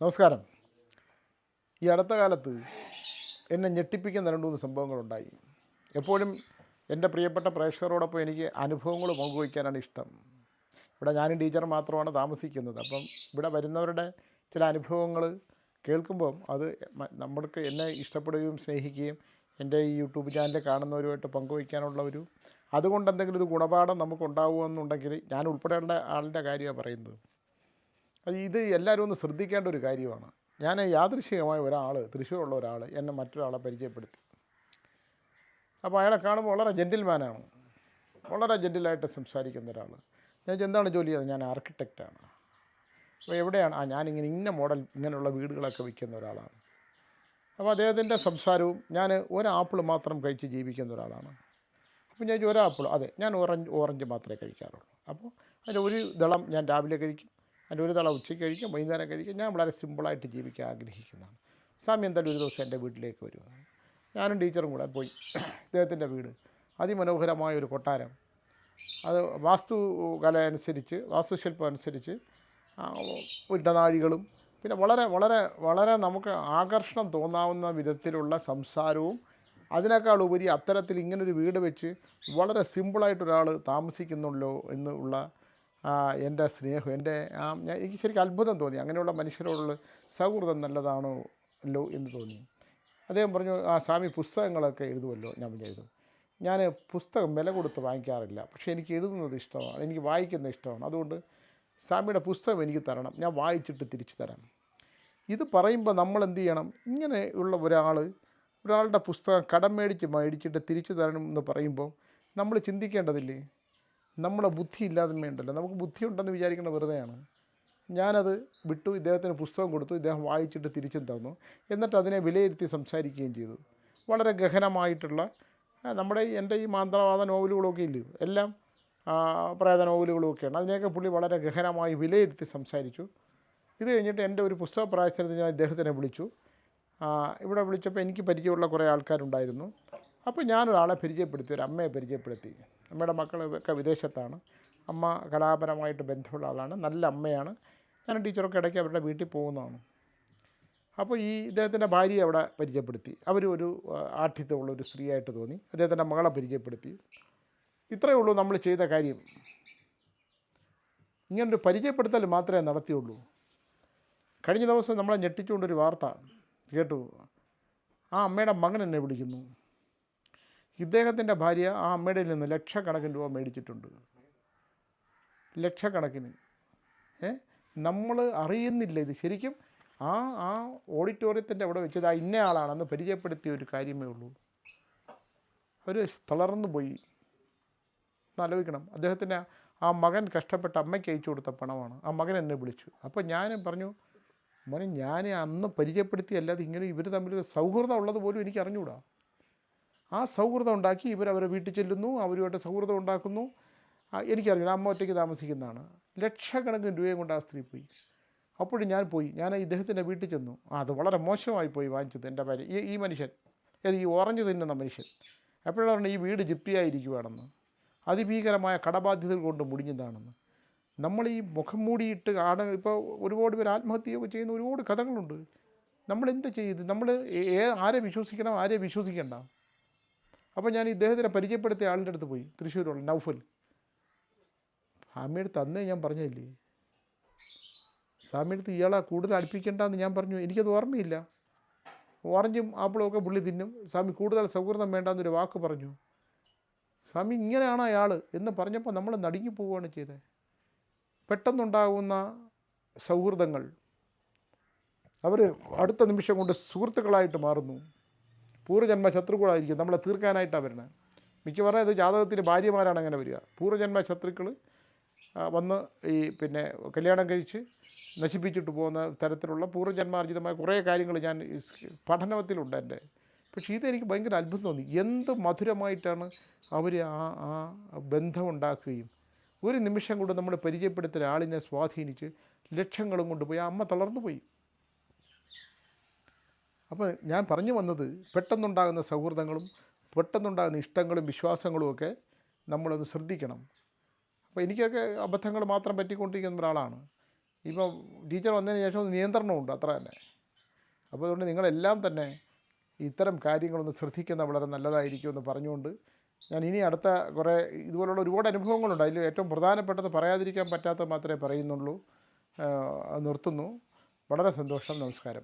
നമസ്കാരം. ഈ അടുത്ത കാലത്ത് എന്നെ ഞെട്ടിപ്പിക്കുന്ന രണ്ട് മൂന്ന് സംഭവങ്ങളുണ്ടായി. എപ്പോഴും എൻ്റെ പ്രിയപ്പെട്ട പ്രേക്ഷകരോടൊപ്പം എനിക്ക് അനുഭവങ്ങൾ പങ്കുവയ്ക്കാനാണ് ഇഷ്ടം. ഇവിടെ ഞാനും ടീച്ചറും മാത്രമാണ് താമസിക്കുന്നത്. അപ്പം ഇവിടെ വരുന്നവരുടെ ചില അനുഭവങ്ങൾ കേൾക്കുമ്പം അത് നമ്മൾക്ക് എന്നെ ഇഷ്ടപ്പെടുകയും സ്നേഹിക്കുകയും എൻ്റെ ഈ യൂട്യൂബ് ചാനൽ കാണുന്നവരുമായിട്ട് പങ്കുവയ്ക്കാനുള്ള അതുകൊണ്ട് എന്തെങ്കിലും ഒരു ഗുണപാഠം നമുക്കുണ്ടാകുമെന്നുണ്ടെങ്കിൽ ഞാൻ ഉൾപ്പെടേണ്ട ആളിൻ്റെ കാര്യമാണ് പറയുന്നത്. ഇത് എല്ലാവരും ഒന്ന് ശ്രദ്ധിക്കേണ്ട ഒരു കാര്യമാണ്. ഞാൻ യാദൃശ്ചികമായ ഒരാൾ, തൃശ്ശൂരുള്ള ഒരാൾ എന്നെ മറ്റൊരാളെ പരിചയപ്പെടുത്തി. അപ്പോൾ അയാളെ കാണുമ്പോൾ വളരെ ജെൻറ്റിൽമാനാണ്, വളരെ ജെൻറ്റിലായിട്ട് സംസാരിക്കുന്ന ഒരാൾ. ഞാൻ എന്താണ് ജോലി ചെയ്തത്? ഞാൻ ആർക്കിടെക്റ്റാണ്. അപ്പോൾ എവിടെയാണ്? ഞാനിങ്ങനെ ഇന്ന മോഡൽ ഇങ്ങനെയുള്ള വീടുകളൊക്കെ വിൽക്കുന്ന ഒരാളാണ്. അപ്പോൾ അദ്ദേഹത്തിൻ്റെ സംസാരവും, ഞാൻ ഒരാപ്പിൾ മാത്രം കഴിച്ച് ജീവിക്കുന്ന ഒരാളാണ്. അപ്പോൾ ഞാൻ ഒരാപ്പിൾ, അതെ, ഞാൻ ഓറഞ്ച് മാത്രമേ കഴിക്കാറുള്ളൂ. അപ്പോൾ അതിൻ്റെ ഒരു ദളം ഞാൻ രാവിലെ കഴിക്കും, അതിൻ്റെ ഒരു തള ഉച്ചയ്ക്ക് കഴിക്കും, വൈകുന്നേരം കഴിക്കും. ഞാൻ വളരെ സിമ്പിളായിട്ട് ജീവിക്കാൻ ആഗ്രഹിക്കുന്നതാണ്. സ്വാമി എന്തായാലും ഒരു ദിവസം എൻ്റെ വീട്ടിലേക്ക് വരും. ഞാനും ടീച്ചറും കൂടെ പോയി. ഇദ്ദേഹത്തിൻ്റെ വീട് അതിമനോഹരമായൊരു കൊട്ടാരം. അത് വാസ്തുകല അനുസരിച്ച്, വാസ്തുശില്പം അനുസരിച്ച് ഇടനാഴികളും പിന്നെ വളരെ വളരെ വളരെ നമുക്ക് ആകർഷണം തോന്നാവുന്ന വിധത്തിലുള്ള സംസാരവും, അതിനേക്കാൾ ഉപരി അത്തരത്തിൽ ഇങ്ങനൊരു വീട് വെച്ച് വളരെ സിമ്പിളായിട്ടൊരാൾ താമസിക്കുന്നുള്ളൂ എന്നുള്ള എൻ്റെ സ്നേഹം, എനിക്ക് ശരിക്കും അത്ഭുതം തോന്നി. അങ്ങനെയുള്ള മനുഷ്യരോടുള്ള സൗഹൃദം നല്ലതാണോ അല്ലോ എന്ന് തോന്നി. അദ്ദേഹം പറഞ്ഞു, സ്വാമി പുസ്തകങ്ങളൊക്കെ എഴുതുമല്ലോ? ഞാൻ എഴുതും. ഞാൻ പുസ്തകം വില കൊടുത്ത് വാങ്ങിക്കാറില്ല, പക്ഷേ എനിക്ക് എഴുതുന്നത് ഇഷ്ടമാണ്, എനിക്ക് വായിക്കുന്നത് ഇഷ്ടമാണ്. അതുകൊണ്ട് സ്വാമിയുടെ പുസ്തകം എനിക്ക് തരണം, ഞാൻ വായിച്ചിട്ട് തിരിച്ചു തരാം. ഇത് പറയുമ്പോൾ നമ്മൾ എന്ത് ചെയ്യണം? ഇങ്ങനെയുള്ള ഒരാളുടെ പുസ്തകം കടം മേടിച്ചിട്ട് തിരിച്ചു തരണം എന്ന് പറയുമ്പോൾ നമ്മൾ ചിന്തിക്കേണ്ടതില്ലേ? നമ്മുടെ ബുദ്ധി ഇല്ലാതെ വേണ്ടല്ലോ. നമുക്ക് ബുദ്ധി ഉണ്ടെന്ന് വിചാരിക്കേണ്ട വെറുതെയാണ്. ഞാനത് വിട്ടു, ഇദ്ദേഹത്തിന് പുസ്തകം കൊടുത്തു, ഇദ്ദേഹം വായിച്ചിട്ട് തിരിച്ചും തന്നു. എന്നിട്ട് അതിനെ വിലയിരുത്തി സംസാരിക്കുകയും ചെയ്തു. വളരെ ഗഹനമായിട്ടുള്ള എൻ്റെ ഈ മാന്ത്രവാദ നോവലുകളൊക്കെ ഇല്ലേ, എല്ലാം പ്രേത നോവലുകളുമൊക്കെയാണ്. അതിനെയൊക്കെ പുള്ളി വളരെ ഗഹനമായി വിലയിരുത്തി സംസാരിച്ചു. ഇത് കഴിഞ്ഞിട്ട് എൻ്റെ ഒരു പുസ്തക പ്രകാശനത്തിന് ഞാൻ ഇദ്ദേഹത്തിനെ വിളിച്ചു. ഇവിടെ വിളിച്ചപ്പോൾ എനിക്ക് പരിചയമുള്ള കുറേ ആൾക്കാരുണ്ടായിരുന്നു. അപ്പോൾ ഞാനൊരാളെ പരിചയപ്പെടുത്തി, ഒരു അമ്മയെ പരിചയപ്പെടുത്തി. അമ്മയുടെ മക്കളൊക്കെ വിദേശത്താണ്. അമ്മ കലാപരമായിട്ട് ബന്ധമുള്ള ആളാണ്, നല്ല അമ്മയാണ്. ഞാനും ടീച്ചറൊക്കെ ഇടയ്ക്ക് അവരുടെ വീട്ടിൽ പോകുന്നതാണ്. അപ്പോൾ ഈ ഇദ്ദേഹത്തിൻ്റെ ഭാര്യയെ അവിടെ പരിചയപ്പെടുത്തി. ഒരു ആഠ്യത്വമുള്ളൊരു സ്ത്രീയായിട്ട് തോന്നി. അദ്ദേഹത്തിൻ്റെ മകളെ പരിചയപ്പെടുത്തി. ഇത്രയേ ഉള്ളൂ നമ്മൾ ചെയ്ത കാര്യം. ഇങ്ങനൊരു പരിചയപ്പെടുത്തൽ മാത്രമേ നടത്തിയുള്ളൂ. കഴിഞ്ഞ ദിവസം നമ്മളെ ഞെട്ടിച്ചുകൊണ്ടൊരു വാർത്ത കേട്ടു. ആ അമ്മയുടെ മകൻ എന്നെ വിളിക്കുന്നു. ഇദ്ദേഹത്തിൻ്റെ ഭാര്യ ആ അമ്മയുടെ നിന്ന് ലക്ഷക്കണക്കിന് രൂപ മേടിച്ചിട്ടുണ്ട്. ലക്ഷക്കണക്കിന്. നമ്മൾ അറിയുന്നില്ല ഇത്. ശരിക്കും ആ ഓഡിറ്റോറിയത്തിൻ്റെ അവിടെ വെച്ചത് ഇന്ന ആളാണെന്ന് പരിചയപ്പെടുത്തിയ ഒരു കാര്യമേ ഉള്ളൂ. അവർ തളർന്നു പോയി. ആലോചിക്കണം. അദ്ദേഹത്തിൻ്റെ ആ മകൻ കഷ്ടപ്പെട്ട് അമ്മയ്ക്ക് അയച്ചു കൊടുത്ത പണമാണ്. ആ മകൻ എന്നെ വിളിച്ചു. അപ്പോൾ ഞാൻ പറഞ്ഞു, മോനെ, ഞാൻ അന്ന് പരിചയപ്പെടുത്തിയല്ലാതെ ഇങ്ങനെ ഇവർ തമ്മിലൊരു സൗഹൃദം ഉള്ളത് പോലും എനിക്ക് അറിഞ്ഞുകൂടാ. ആ സൗഹൃദം ഉണ്ടാക്കി ഇവരവരെ വീട്ടിൽ ചെല്ലുന്നു, അവരുമായിട്ട് സൗഹൃദം ഉണ്ടാക്കുന്നു. എനിക്കറിയില്ല, അമ്മ ഒറ്റയ്ക്ക് താമസിക്കുന്നതാണ്. ലക്ഷക്കണക്കിന് രൂപയും കൊണ്ട് ആ സ്ത്രീ പോയി. അപ്പോഴും ഞാൻ ഇദ്ദേഹത്തിൻ്റെ വീട്ടിൽ ചെന്നു. അത് വളരെ മോശമായി പോയി വാങ്ങിച്ചത്. എൻ്റെ ഭാര്യ, ഈ മനുഷ്യൻ, ഈ ഓറഞ്ച് തിന്നുന്ന മനുഷ്യൻ എപ്പോഴാണ് ഈ വീട് ജിപ്പിയായിരിക്കുവാണെന്ന്, അതിഭീകരമായ കടബാധ്യതകൾ കൊണ്ട് മുടിഞ്ഞതാണെന്ന്. നമ്മൾ ഈ മുഖം മൂടിയിട്ട് ഇപ്പോൾ ഒരുപാട് പേർ ആത്മഹത്യയൊക്കെ ചെയ്യുന്ന ഒരുപാട് കഥകളുണ്ട്. നമ്മളെന്ത് ചെയ്ത്? നമ്മൾ ആരെ വിശ്വസിക്കണം, ആരെ വിശ്വസിക്കേണ്ട? അപ്പോൾ ഞാൻ ഇദ്ദേഹത്തിനെ പരിചയപ്പെടുത്തിയ ആളിൻ്റെ അടുത്ത് പോയി, തൃശ്ശൂരുള്ള നൗഫൽ. സ്വാമിയെടുത്ത് അന്നേ ഞാൻ പറഞ്ഞില്ലേ, സ്വാമിയെടുത്ത് ഇയാളെ കൂടുതൽ അടുപ്പിക്കേണ്ടെന്ന് ഞാൻ പറഞ്ഞു. എനിക്കത് ഓർമ്മയില്ല. ഓറഞ്ചും ആപ്പിളും ഒക്കെ പുള്ളി തിന്നും, സ്വാമി കൂടുതൽ സൗഹൃദം വേണ്ടെന്നൊരു വാക്ക് പറഞ്ഞു. സ്വാമി ഇങ്ങനെയാണ് അയാൾ എന്ന് പറഞ്ഞപ്പോൾ നമ്മൾ നടുങ്ങി പോവുകയാണ് ചെയ്തത്. പെട്ടെന്നുണ്ടാകുന്ന സൗഹൃദങ്ങൾ അവർ അടുത്ത നിമിഷം കൊണ്ട് സുഹൃത്തുക്കളായിട്ട് മാറുന്നു. പൂർവ്വജന്മ ശത്രുക്കളായിരിക്കും നമ്മളെ തീർക്കാനായിട്ടാണ് വരുന്നത്. മിക്കവാറും ഇത് ജാതകത്തിൽ ഭാര്യമാരാണ് അങ്ങനെ വരിക. പൂർവ്വജന്മ ശത്രുക്കൾ വന്ന് കല്യാണം കഴിച്ച് നശിപ്പിച്ചിട്ട് പോകുന്ന തരത്തിലുള്ള പൂർവ്വജന്മാർജിതമായ കുറേ കാര്യങ്ങൾ ഞാൻ പഠനത്തിലുണ്ട് എൻ്റെ. പക്ഷേ ഇതെനിക്ക് ഭയങ്കര അത്ഭുതം തോന്നി. എന്ത് മധുരമായിട്ടാണ് അവർ ആ ബന്ധമുണ്ടാക്കുകയും ഒരു നിമിഷം കൊണ്ട് നമ്മൾ പരിചയപ്പെടുത്തിയ ഒരാളിനെ സ്വാധീനിച്ച് ലക്ഷങ്ങളും കൊണ്ടുപോയി ആ അമ്മ തളർന്നു പോയി. അപ്പോൾ ഞാൻ പറഞ്ഞു വന്നത്, പെട്ടെന്നുണ്ടാകുന്ന സൗഹൃദങ്ങളും പെട്ടെന്നുണ്ടാകുന്ന ഇഷ്ടങ്ങളും വിശ്വാസങ്ങളും ഒക്കെ നമ്മളൊന്ന് ശ്രദ്ധിക്കണം. അപ്പോൾ എനിക്കൊക്കെ അബദ്ധങ്ങൾ മാത്രം പറ്റിക്കൊണ്ടിരിക്കുന്ന ഒരാളാണ്. ഇപ്പം ടീച്ചർ വന്നതിന് ശേഷം നിയന്ത്രണമുണ്ട്, അത്ര തന്നെ. അപ്പോൾ അതുകൊണ്ട് നിങ്ങളെല്ലാം തന്നെ ഇത്തരം കാര്യങ്ങളൊന്ന് ശ്രദ്ധിക്കുന്നത് വളരെ നല്ലതായിരിക്കുമെന്ന് പറഞ്ഞുകൊണ്ട് ഞാൻ ഇനി അടുത്ത കുറേ ഇതുപോലുള്ള ഒരുപാട് അനുഭവങ്ങളുണ്ട്. അതിൽ ഏറ്റവും പ്രധാനപ്പെട്ടത് പറയാതിരിക്കാൻ പറ്റാത്ത മാത്രമേ പറയുന്നുള്ളൂ. അത് നിർത്തുന്നു. വളരെ സന്തോഷം. നമസ്കാരം.